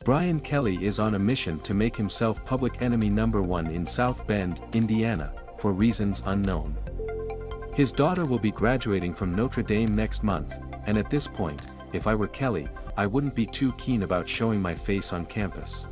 Brian Kelly is on a mission to make himself public enemy number one in South Bend, Indiana, for reasons unknown. His daughter will be graduating from Notre Dame next month, and at this point, if I were Kelly, I wouldn't be too keen about showing my face on campus.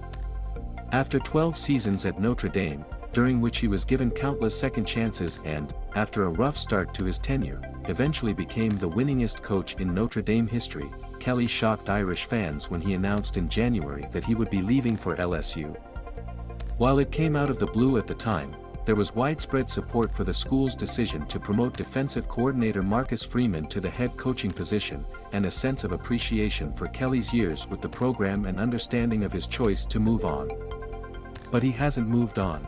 After 12 seasons at Notre Dame, during which he was given countless second chances and, after a rough start to his tenure, eventually became the winningest coach in Notre Dame history, Kelly shocked Irish fans when he announced in January that he would be leaving for LSU. While it came out of the blue at the time, there was widespread support for the school's decision to promote defensive coordinator Marcus Freeman to the head coaching position, and a sense of appreciation for Kelly's years with the program and understanding of his choice to move on. But he hasn't moved on.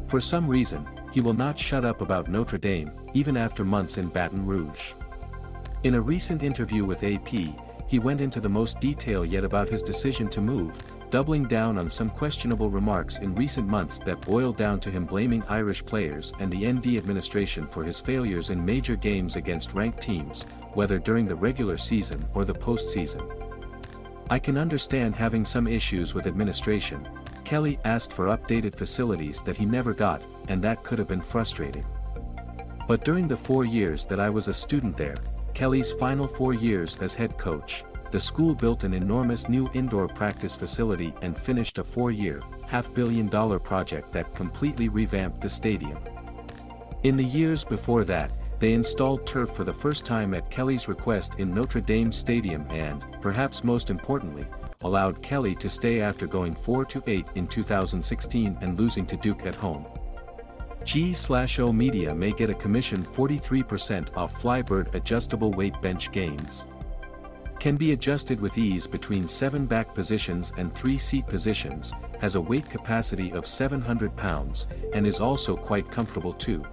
For some reason, he will not shut up about Notre Dame, even after months in Baton Rouge. In a recent interview with AP, he went into the most detail yet about his decision to move, doubling down on some questionable remarks in recent months that boiled down to him blaming Irish players and the ND administration for his failures in major games against ranked teams, whether during the regular season or the postseason. "I can understand having some issues with administration," Kelly asked for updated facilities that he never got, and that could have been frustrating. "But during the 4 years that I was a student there," Kelly's final 4 years as head coach, the school built an enormous new indoor practice facility and finished a 4-year, $500 million project that completely revamped the stadium. In the years before that, they installed turf for the first time at Kelly's request in Notre Dame Stadium and, perhaps most importantly, allowed Kelly to stay after going 4-8 in 2016 and losing to Duke at home. G/O Media may get a commission 43% off Flybird adjustable weight bench gains. Can be adjusted with ease between 7 back positions and 3 seat positions, has a weight capacity of 700 pounds, and is also quite comfortable too.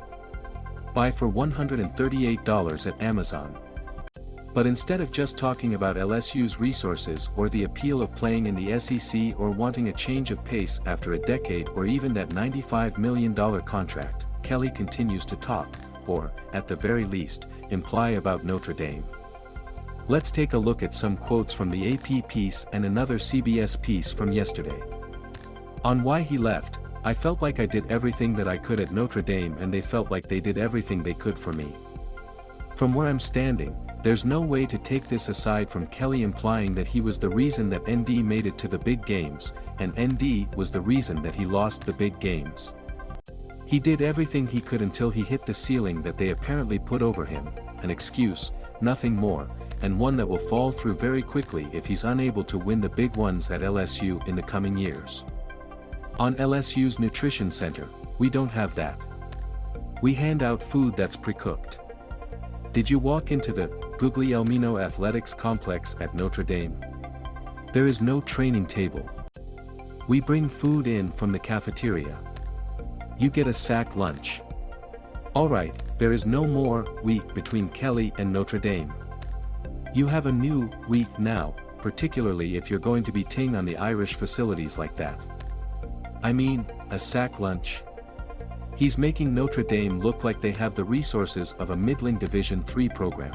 Buy for $138 at Amazon. But instead of just talking about LSU's resources or the appeal of playing in the SEC or wanting a change of pace after a decade or even that $95 million contract, Kelly continues to talk, or, at the very least, imply about Notre Dame. Let's take a look at some quotes from the AP piece and another CBS piece from yesterday. On why he left: "I felt like I did everything that I could at Notre Dame and they felt like they did everything they could for me. From where I'm standing, there's no way to take this aside from Kelly implying that he was the reason that ND made it to the big games, and ND was the reason that he lost the big games. He did everything he could until he hit the ceiling that they apparently put over him, an excuse, nothing more, and one that will fall through very quickly if he's unable to win the big ones at LSU in the coming years. On LSU's Nutrition Center, we don't have that. We hand out food that's pre-cooked. Did you walk into the Guglielmino Athletics Complex at Notre Dame? There is no training table. We bring food in from the cafeteria. You get a sack lunch." Alright, there is no more week between Kelly and Notre Dame. You have a new week now, particularly if you're going to be ting on the Irish facilities like that. I mean, a sack lunch. He's making Notre Dame look like they have the resources of a middling Division III program.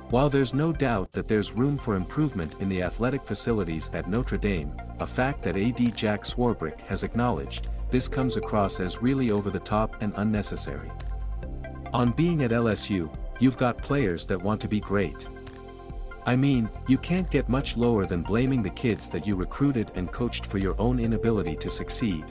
While there's no doubt that there's room for improvement in the athletic facilities at Notre Dame, a fact that AD Jack Swarbrick has acknowledged, this comes across as really over the top and unnecessary. On being at LSU, you've got players that want to be great. I mean, you can't get much lower than blaming the kids that you recruited and coached for your own inability to succeed.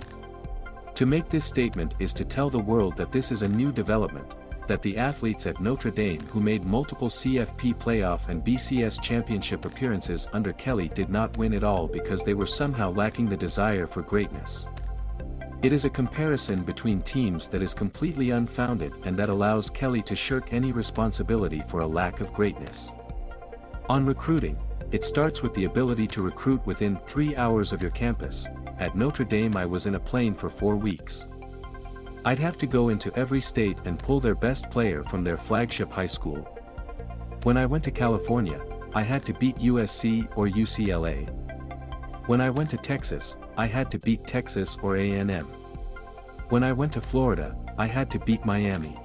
To make this statement is to tell the world that this is a new development, that the athletes at Notre Dame who made multiple CFP playoff and BCS championship appearances under Kelly did not win it all because they were somehow lacking the desire for greatness. It is a comparison between teams that is completely unfounded and that allows Kelly to shirk any responsibility for a lack of greatness. On recruiting, it starts with the ability to recruit within 3 hours of your campus. At Notre Dame I was in a plane for 4 weeks. I'd have to go into every state and pull their best player from their flagship high school. When I went to California, I had to beat USC or UCLA. When I went to Texas, I had to beat Texas or A&M. When I went to Florida, I had to beat Miami.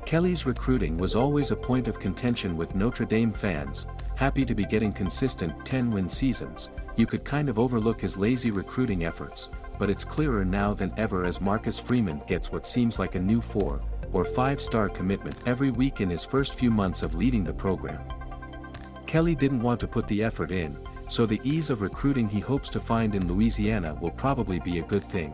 Kelly's recruiting was always a point of contention with Notre Dame fans, happy to be getting consistent 10-win seasons, you could kind of overlook his lazy recruiting efforts, but it's clearer now than ever as Marcus Freeman gets what seems like a new 4 or 5-star commitment every week in his first few months of leading the program. Kelly didn't want to put the effort in, so the ease of recruiting he hopes to find in Louisiana will probably be a good thing.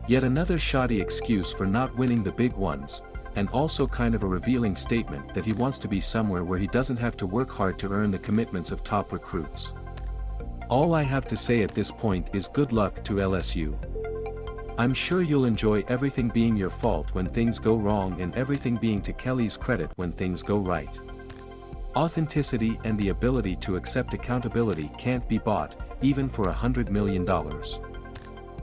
Yet another shoddy excuse for not winning the big ones, and also kind of a revealing statement that he wants to be somewhere where he doesn't have to work hard to earn the commitments of top recruits. All I have to say at this point is good luck to LSU. I'm sure you'll enjoy everything being your fault when things go wrong and everything being to Kelly's credit when things go right. Authenticity and the ability to accept accountability can't be bought, even for $100 million.